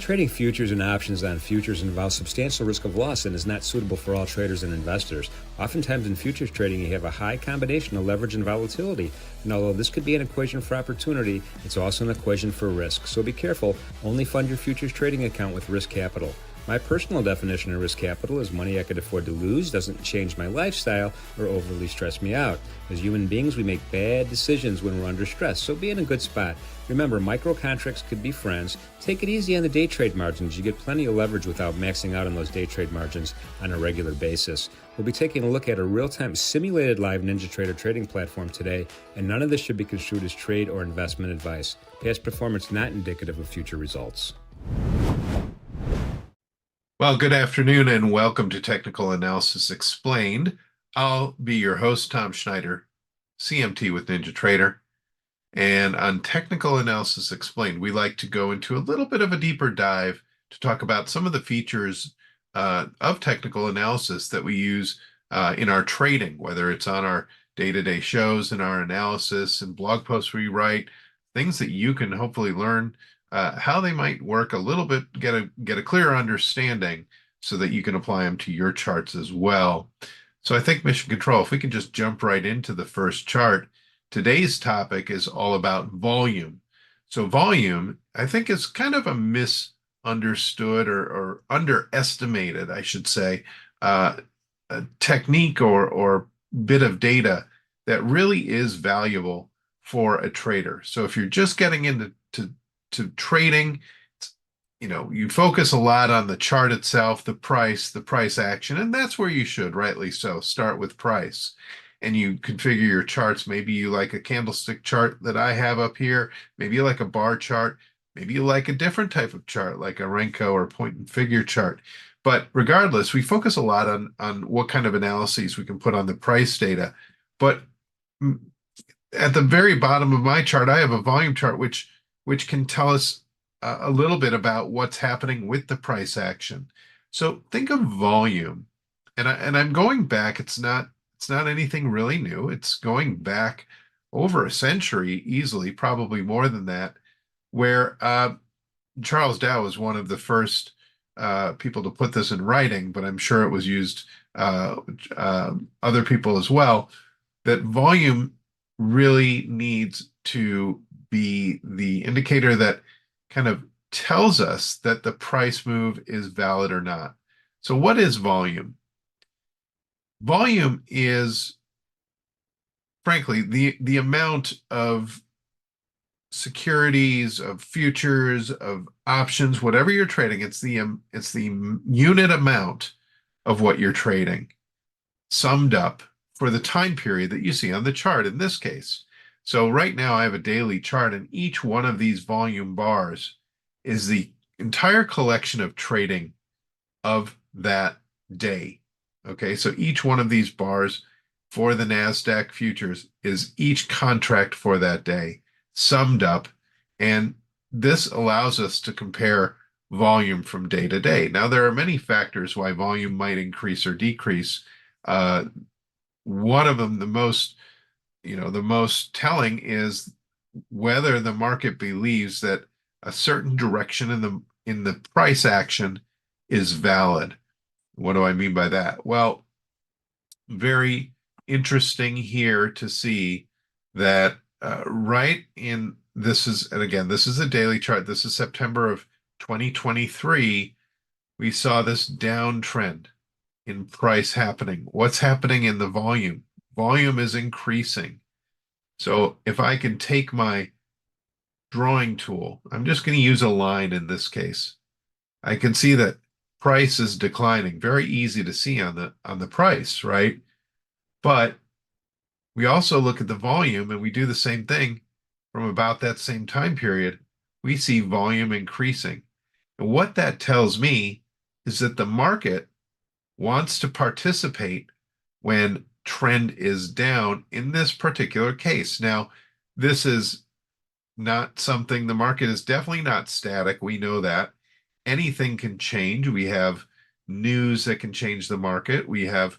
Trading futures and options on futures involves substantial risk of loss and is not suitable for all traders and investors. Oftentimes in futures trading, you have a high combination of leverage and volatility. And although this could be an equation for opportunity, it's also an equation for risk. So be careful. Only fund your futures trading account with risk capital. My personal definition of risk capital is money I could afford to lose, doesn't change my lifestyle, or overly stress me out. As human beings, we make bad decisions when we're under stress, so be in a good spot. Remember, micro contracts could be friends. Take it easy on the day trade margins. You get plenty of leverage without maxing out on those day trade margins on a regular basis. We'll be taking a look at a real-time simulated live NinjaTrader trading platform today, and none of this should be construed as trade or investment advice. Past performance not indicative of future results. Well, good afternoon and welcome to Technical Analysis Explained. I'll be your host, Tom Schneider, CMT with NinjaTrader. And on Technical Analysis Explained, we like to go into a little bit of a deeper dive to talk about some of the features of technical analysis that we use in our trading, whether it's on our day-to-day shows and our analysis and blog posts we write, things that you can hopefully learn how they might work a little bit, get a clearer understanding so that you can apply them to your charts as well. So I think Mission Control, if we can just jump right into the first chart, today's topic is all about volume. So volume, I think, is kind of a misunderstood or underestimated, I should say, a technique or bit of data that really is valuable for a trader. So if you're just getting into trading, you focus a lot on the chart itself, the price action, and that's where you should, rightly so, start with price. And you configure your charts. Maybe you like a candlestick chart that I have up here. Maybe you like a bar chart. Maybe you like a different type of chart, like a Renko or point and figure chart. But regardless, we focus a lot on what kind of analyses we can put on the price data. But at the very bottom of my chart, I have a volume chart, which can tell us a little bit about what's happening with the price action. So think of volume, and I'm going back. It's not anything really new. It's going back over a century easily, probably more than that, where Charles Dow was one of the first people to put this in writing, but I'm sure it was used other people as well, that volume really needs to be the indicator that kind of tells us that the price move is valid or not. So what is volume? Volume is, frankly, the amount of securities, of futures, of options, whatever you're trading. It's the unit amount of what you're trading, summed up for the time period that you see on the chart in this case. So right now I have a daily chart, and each one of these volume bars is the entire collection of trading of that day. Okay, so each one of these bars for the NASDAQ futures is each contract for that day, summed up, and this allows us to compare volume from day to day. Now, there are many factors why volume might increase or decrease. One of them, the most telling, is whether the market believes that a certain direction in the price action is valid. What do I mean by that? Well, very interesting here to see that this is a daily chart. This is September of 2023. We saw this downtrend in price happening. What's happening in the volume? Volume is increasing. So if I can take my drawing tool, I'm just going to use a line in this case. I can see that price is declining. Very easy to see on the price, right? But we also look at the volume, and we do the same thing from about that same time period. We see volume increasing. And what that tells me is that the market wants to participate when trend is down in this particular case. Now, this is not something, the market is definitely not static. We know that. Anything can change. We have news that can change the market. We have,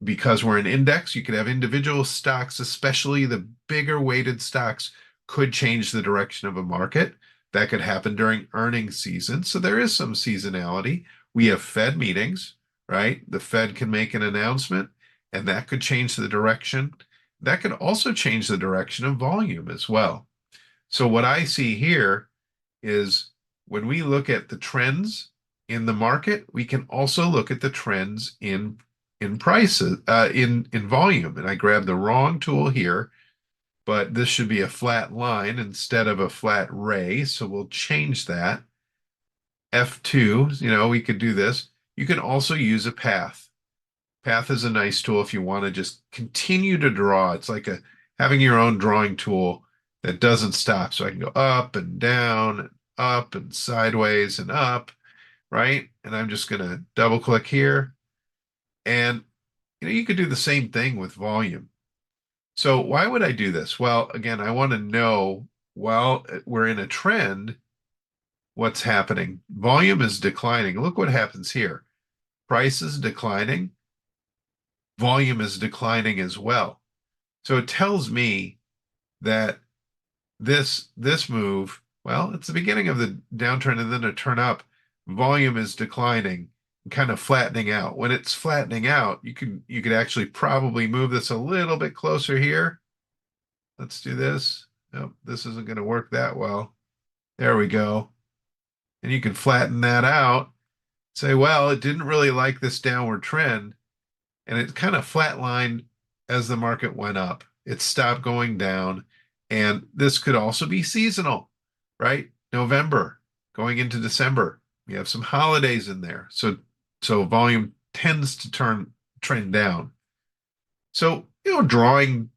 because we're an index, you could have individual stocks, especially the bigger weighted stocks, could change the direction of a market. That could happen during earnings season. So there is some seasonality. We have Fed meetings, right? The Fed can make an announcement, and that could change the direction. That could also change the direction of volume as well. So what I see here is when we look at the trends in the market, we can also look at the trends in prices, in volume. And I grabbed the wrong tool here, but this should be a flat line instead of a flat ray. So we'll change that. F2, we could do this. You can also use a path. Path is a nice tool if you want to just continue to draw. It's like having your own drawing tool that doesn't stop. So I can go up and down, and up and sideways and up, right? And I'm just going to double click here. And you could do the same thing with volume. So why would I do this? Well, again, I want to know while we're in a trend, what's happening. Volume is declining. Look what happens here. Price is declining. Volume is declining as well. So it tells me that this move, well, it's the beginning of the downtrend and then a turn up. Volume is declining, kind of flattening out. When it's flattening out, you could actually probably move this a little bit closer here. Let's do this. Nope, this isn't going to work that well. There we go. And you can flatten that out. Say, well, it didn't really like this downward trend, and it kind of flatlined as the market went up. It stopped going down, and this could also be seasonal, right? November going into December, we have some holidays in there, so volume tends to trend down. So drawing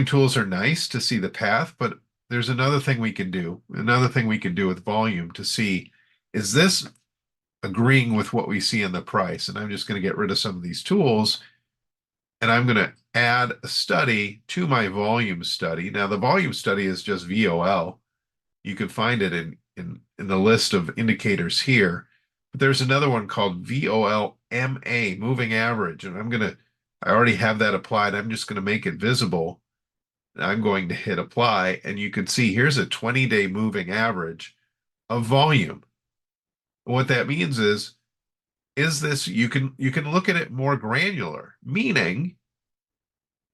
tools are nice to see the path, but there's another thing we can do. Another thing we can do with volume to see, is this agreeing with what we see in the price? And I'm just going to get rid of some of these tools, and I'm going to add a study to my volume study. Now, the volume study is just VOL. You can find it in the list of indicators here. But there's another one called VOL-MA, moving average. And I already have that applied. I'm just going to make it visible. I'm going to hit apply, and you can see here's a 20-day moving average of volume. What that means is this, you can look at it more granular, meaning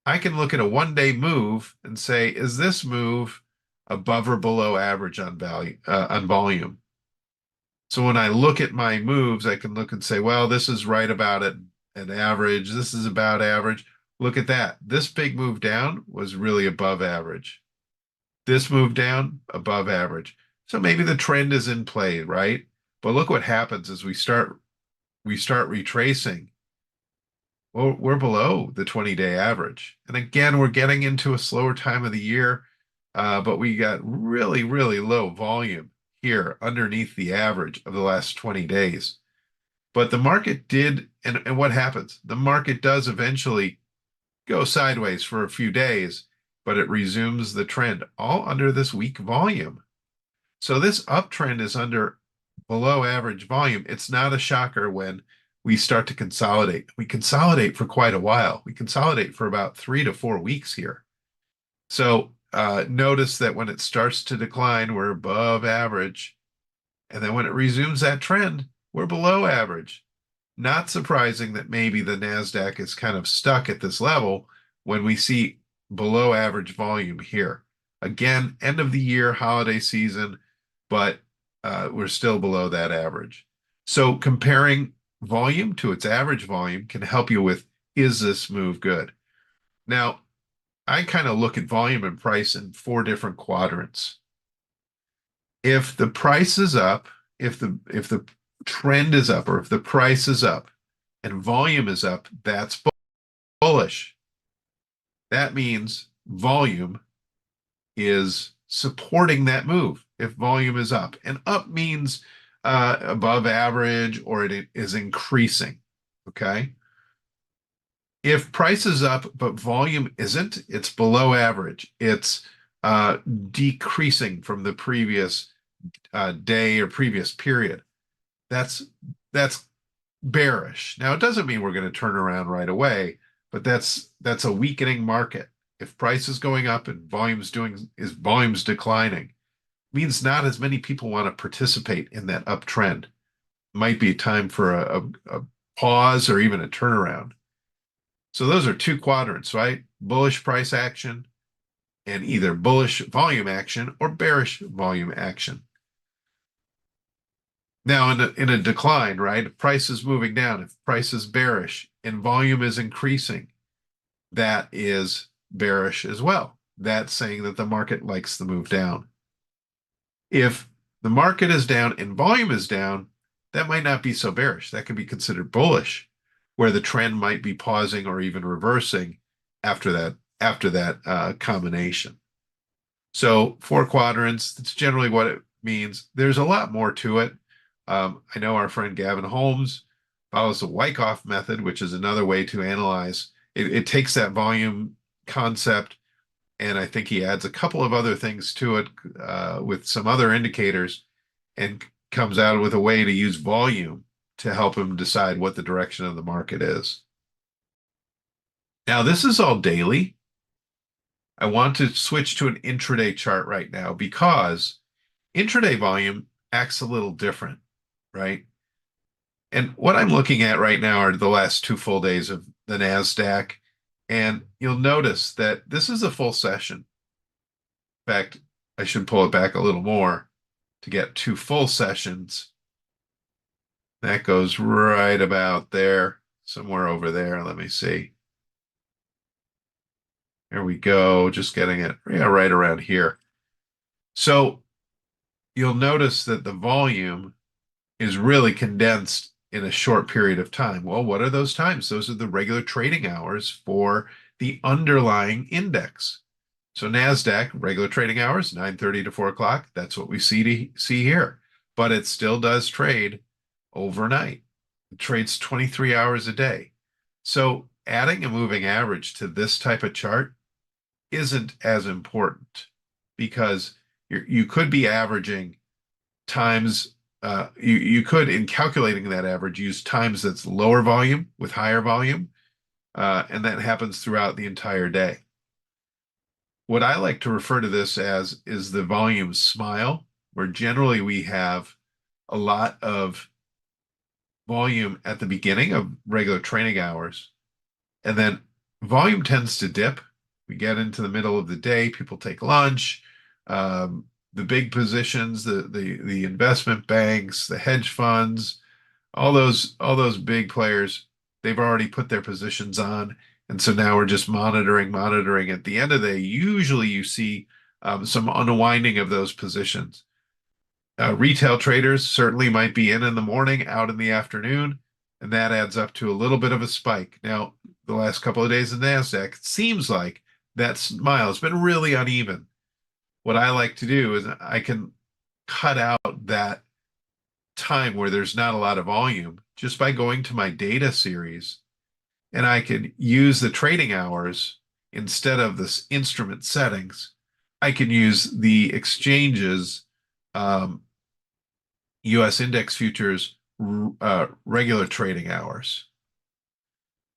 I can look at a 1-day move and say, is this move above or below average on volume? So when I look at my moves, I can look and say, well, this is right about an average. This is about average. Look at that. This big move down was really above average. This move down, above average. So maybe the trend is in play, right? But look what happens as we start retracing. Well, we're below the 20-day average. And again, we're getting into a slower time of the year, but we got really, really low volume here underneath the average of the last 20 days. But the market did, and what happens? The market does eventually go sideways for a few days, but it resumes the trend, all under this weak volume. So this uptrend is under below average volume. It's not a shocker when we start to consolidate. We consolidate for quite a while. We consolidate for about 3 to 4 weeks here. So notice that when it starts to decline, we're above average. And then when it resumes that trend, we're below average. Not surprising that maybe the NASDAQ is kind of stuck at this level when we see below average volume here. Again, end of the year, holiday season, but we're still below that average. So comparing volume to its average volume can help you with, is this move good? Now, I kind of look at volume and price in 4 different quadrants. If the price is up, if the trend is up, or if the price is up and volume is up, that's bullish. That means volume is supporting that move if volume is up. And up means above average, or it is increasing, okay? If price is up but volume isn't, it's below average. It's decreasing from the previous day or previous period. That's bearish. Now, it doesn't mean we're going to turn around right away, but that's a weakening market. If price is going up and volume's declining, means not as many people want to participate in that uptrend. Might be time for a pause or even a turnaround. So those are two quadrants, right? Bullish price action and either bullish volume action or bearish volume action. Now, in a decline, right? If price is moving down, if price is bearish and volume is increasing, that is bearish as well. That's saying that the market likes the move down. If the market is down and volume is down, that might not be so bearish. That could be considered bullish, where the trend might be pausing or even reversing after that combination. So four quadrants, that's generally what it means. There's a lot more to it. I know our friend Gavin Holmes follows the Wyckoff method, which is another way to analyze. It takes that volume concept, and I think he adds a couple of other things to it with some other indicators, and comes out with a way to use volume to help him decide what the direction of the market is. Now, this is all daily. I want to switch to an intraday chart right now because intraday volume acts a little different, right? And what I'm looking at right now are the last two full days of the NASDAQ. And you'll notice that this is a full session. In fact, I should pull it back a little more to get two full sessions. That goes right about there, somewhere over there. Let me see. There we go. Just getting it right around here. So you'll notice that the volume is really condensed in a short period of time. Well, what are those times? Those are the regular trading hours for the underlying index. So NASDAQ, regular trading hours, 9:30 to 4 o'clock. That's what we see here. But it still does trade overnight. It trades 23 hours a day. So adding a moving average to this type of chart isn't as important because you could be averaging times, you could, in calculating that average, use times that's lower volume with higher volume, and that happens throughout the entire day. What I like to refer to this as is the volume smile, where generally we have a lot of volume at the beginning of regular trading hours, and then volume tends to dip. We get into the middle of the day, people take lunch, the big positions, the investment banks, the hedge funds, all those big players, they've already put their positions on, and so now we're just monitoring. At the end of the day, usually you see some unwinding of those positions. Retail traders certainly might be in the morning, out in the afternoon, and that adds up to a little bit of a spike. Now, the last couple of days in NASDAQ, it seems like that smile has been really uneven. What I like to do is I can cut out that time where there's not a lot of volume just by going to my data series, and I can use the trading hours instead of this instrument settings. I can use the exchanges, US index futures, regular trading hours.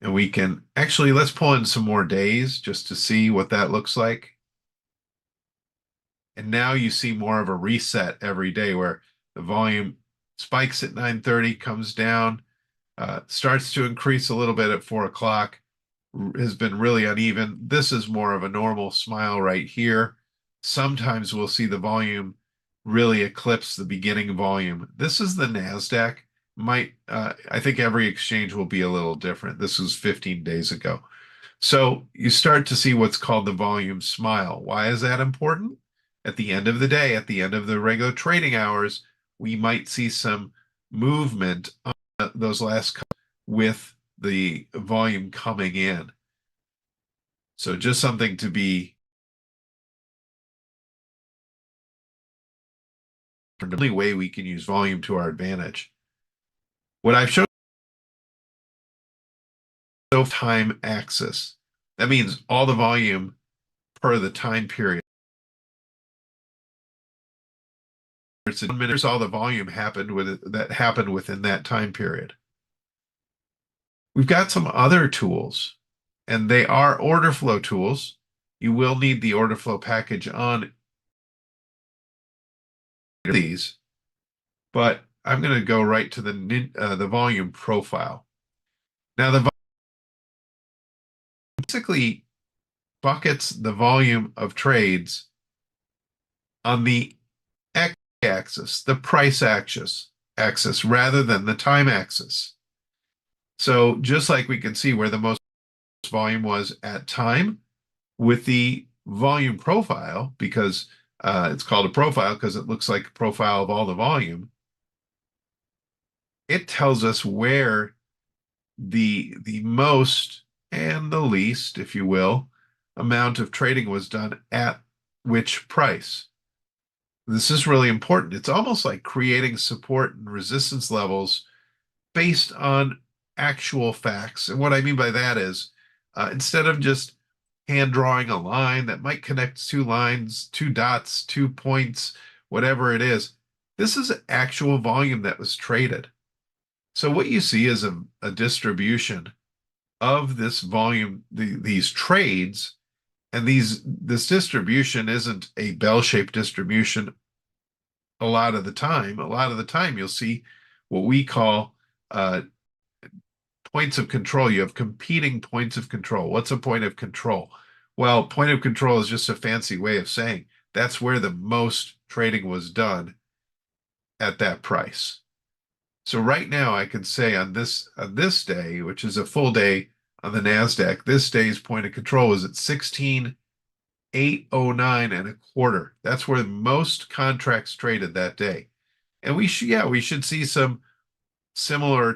And we can actually, let's pull in some more days just to see what that looks like. And now you see more of a reset every day where the volume spikes at 9:30, comes down, starts to increase a little bit at 4 o'clock, has been really uneven. This is more of a normal smile right here. Sometimes we'll see the volume really eclipse the beginning volume. This is the NASDAQ. I think every exchange will be a little different. This was 15 days ago. So you start to see what's called the volume smile. Why is that important? At the end of the day, at the end of the regular trading hours, we might see some movement on those last with the volume coming in. So just something to be the only way we can use volume to our advantage. What I've shown is time axis. That means all the volume per the time period. It's in 1 minute, all the volume that happened within that time period. We've got some other tools, and they are order flow tools. You will need the order flow package on these, but I'm going to go right to the volume profile. Now, the basically buckets the volume of trades on the x-axis, the price axis, rather than the time axis. So just like we can see where the most volume was at time with the volume profile, because it's called a profile because it looks like a profile of all the volume, it tells us where the most and the least, if you will, amount of trading was done at which price. This is really important. It's almost like creating support and resistance levels based on actual facts. And what I mean by that is instead of just hand drawing a line that might connect two lines, two dots, 2 points, whatever it is, this is actual volume that was traded. So what you see is a distribution of this volume, these trades, and this distribution isn't a bell-shaped distribution a lot of the time. A lot of the time you'll see what we call points of control. You have competing points of control. What's a point of control? Well, point of control is just a fancy way of saying that's where the most trading was done at that price. So right now I can say on this day, which is a full day on the NASDAQ, this day's point of control is at 16,809 and a quarter. That's where most contracts traded that day. And we should see some similar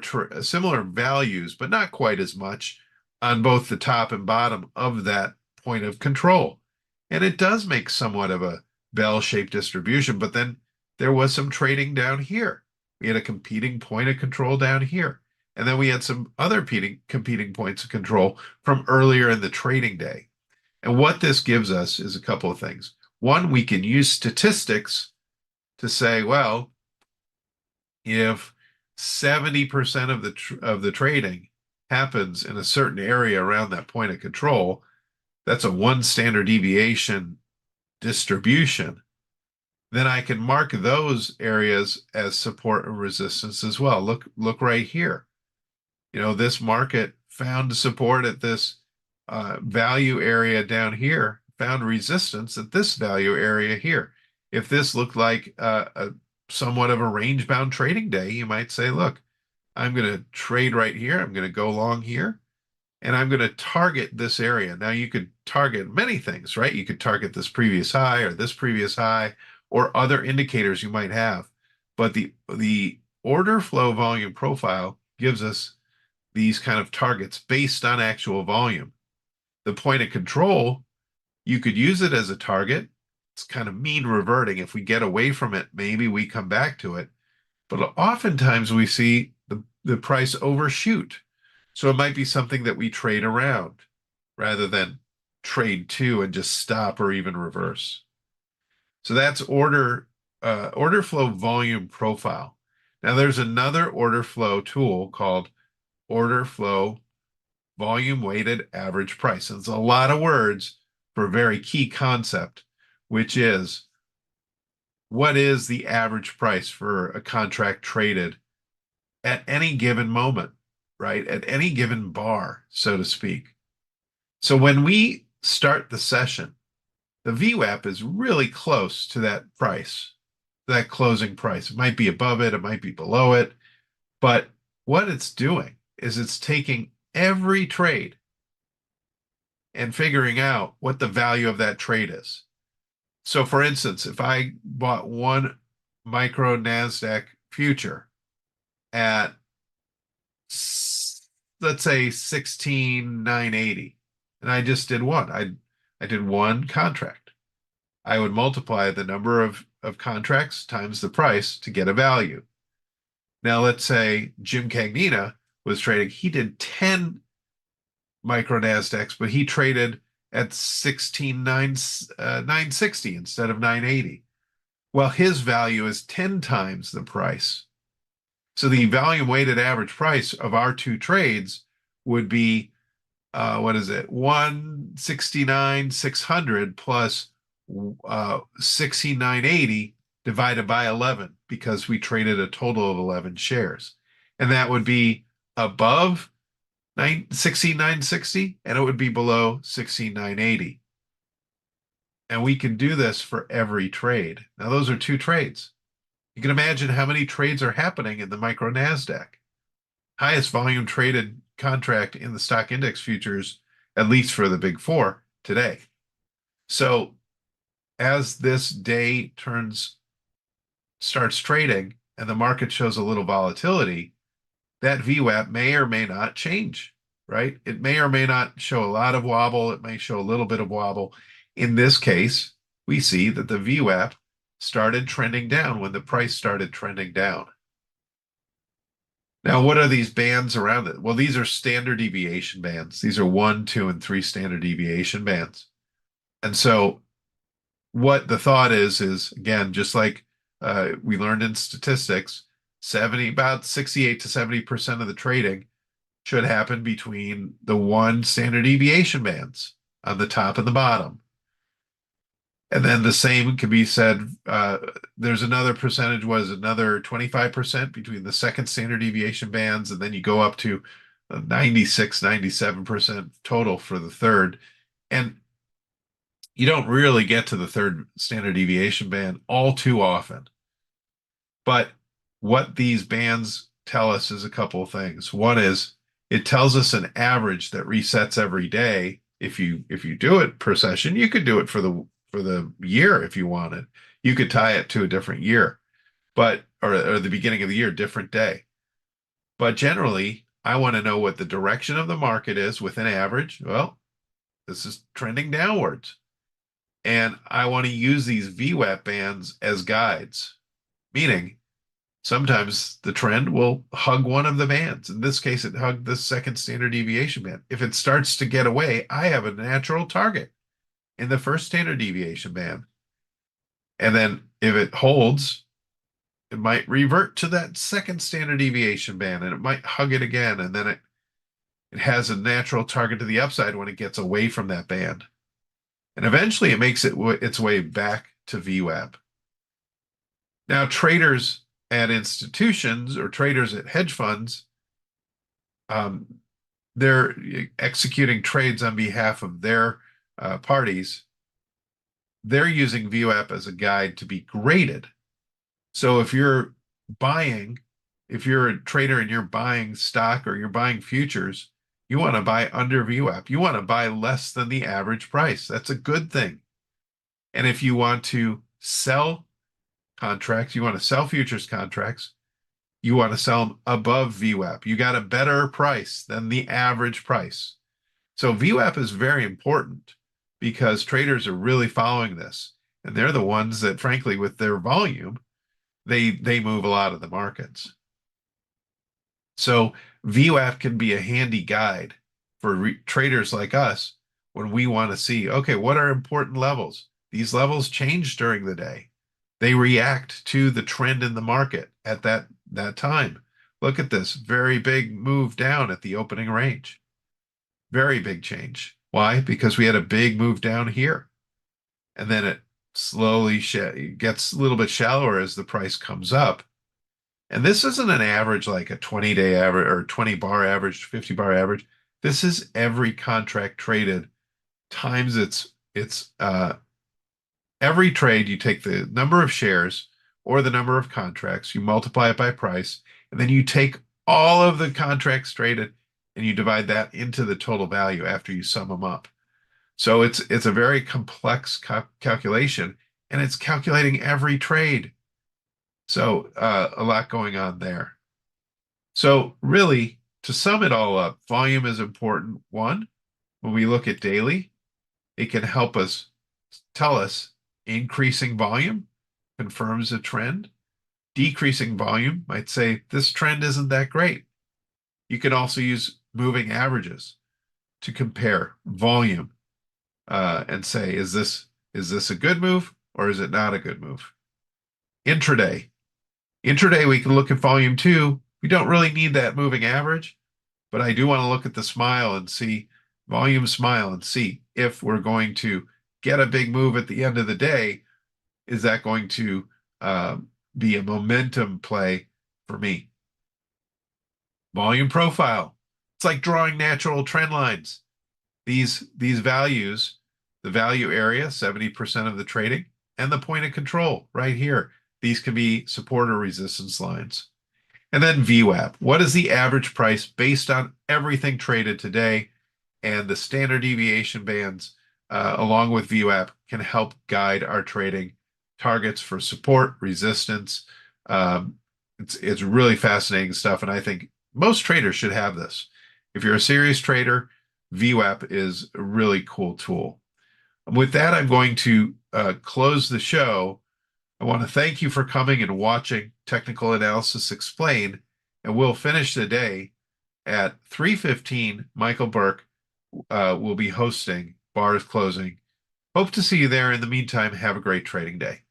values, but not quite as much on both the top and bottom of that point of control. And it does make somewhat of a bell-shaped distribution, but then there was some trading down here. We had a competing point of control down here. And then we had some other competing points of control from earlier in the trading day. And what this gives us is a couple of things. One, we can use statistics to say, well, if 70% of the trading happens in a certain area around that point of control, that's a 1 standard deviation distribution, then I can mark those areas as support and resistance as well. Look right here. This market found support at this value area down here, found resistance at this value area here. If this looked like somewhat of a range-bound trading day, you might say, look, I'm going to trade right here. I'm going to go long here, and I'm going to target this area. Now, you could target many things, right? You could target this previous high or this previous high or other indicators you might have. But the order flow volume profile gives us these kind of targets based on actual volume. The point of control, you could use it as a target. It's kind of mean reverting. If we get away from it, maybe we come back to it. But oftentimes we see the price overshoot. So it might be something that we trade around rather than trade to and just stop or even reverse. So that's order flow volume profile. Now there's another order flow tool called order flow volume weighted average price. And it's a lot of words for a very key concept, which is what is the average price for a contract traded at any given moment, right? At any given bar, so to speak. So when we start the session, the VWAP is really close to that price, that closing price. It might be above it, it might be below it, but what it's doing is it's taking every trade and figuring out what the value of that trade is. So for instance, if I bought one micro NASDAQ future at, let's say 16,980, and I just did one, I did one contract. I would multiply the number of contracts times the price to get a value. Now, let's say Jim Cagnina was trading, he did 10 micro NASDAQs, but he traded at 16,960 instead of 980. Well, his value is 10 times the price. So the volume weighted average price of our two trades would be, what is it? 169,600 plus 16,980 divided by 11 because we traded a total of 11 shares. And that would be above 16,960 and it would be below 16,980. And we can do this for every trade. Now, those are two trades. You can imagine how many trades are happening in the micro NASDAQ. Highest volume traded contract in the stock index futures, at least for the big four today. So as this day starts trading and the market shows a little volatility, that VWAP may or may not change, right? It may or may not show a lot of wobble. It may show a little bit of wobble. In this case, we see that the VWAP started trending down when the price started trending down. Now, what are these bands around it? Well, these are standard deviation bands. These are 1, 2, and 3 standard deviation bands. And so what the thought is again, just like we learned in statistics, about 68 to 70% of the trading should happen between the 1 standard deviation bands on the top and the bottom. And then the same can be said, there's another percentage, another 25% between the second standard deviation bands, and then you go up to 96, 97% total for the third. And you don't really get to the third standard deviation band all too often. But what these bands tell us is a couple of things. One is it tells us an average that resets every day. If you do it per session, you could do it for the year if you wanted. You could tie it to a different year, or the beginning of the year, different day. But generally, I want to know what the direction of the market is with an average. Well, this is trending downwards. And I want to use these VWAP bands as guides, meaning sometimes the trend will hug one of the bands. In this case, it hugged the second standard deviation band. If it starts to get away, I have a natural target in the first standard deviation band. And then if it holds, it might revert to that second standard deviation band and it might hug it again. And then it has a natural target to the upside when it gets away from that band. And eventually it makes its way back to VWAP. Now, traders at institutions or traders at hedge funds, they're executing trades on behalf of their parties. They're using VWAP as a guide to be graded. So if you're a trader and you're buying stock or you're buying futures, you want to buy under VWAP. You want to buy less than the average price. That's a good thing. And if you want to sell contracts, you want to sell futures contracts, you want to sell them above VWAP. You got a better price than the average price. So VWAP is very important because traders are really following this. And they're the ones that, frankly, with their volume, they move a lot of the markets. So VWAP can be a handy guide for traders like us when we want to see, okay, what are important levels? These levels change during the day. They react to the trend in the market at that time. Look at this very big move down at the opening range. Very big change. Why? Because we had a big move down here. And then it slowly gets a little bit shallower as the price comes up. And this isn't an average like a 20-day average or 20 bar average, 50 bar average. This is every contract traded times every trade. You take the number of shares or the number of contracts, you multiply it by price, and then you take all of the contracts traded and you divide that into the total value after you sum them up. So it's a very complex calculation, and it's calculating every trade. So a lot going on there. So really, to sum it all up, volume is important. One, when we look at daily, it can help us tell us increasing volume confirms a trend. Decreasing volume might say this trend isn't that great. You can also use moving averages to compare volume and say, is this a good move or is it not a good move? Intraday. Intraday, we can look at volume too. We don't really need that moving average, but I do want to look at the smile and see volume smile and see if we're going to get a big move at the end of the day. Is that going to be a momentum play for me. Volume profile. It's like drawing natural trend lines. These values, the value area, 70% of the trading, and the point of control right here. These can be support or resistance lines. And then VWAP. What is the average price based on everything traded today? And the standard deviation bands, along with VWAP, can help guide our trading targets for support, resistance. It's really fascinating stuff, and I think most traders should have this. If you're a serious trader, VWAP is a really cool tool. With that, I'm going to close the show. I want to thank you for coming and watching Technical Analysis Explained, and we'll finish the day at 3:15. Michael Burke will be hosting Bars Closing. Hope to see you there. In the meantime, have a great trading day.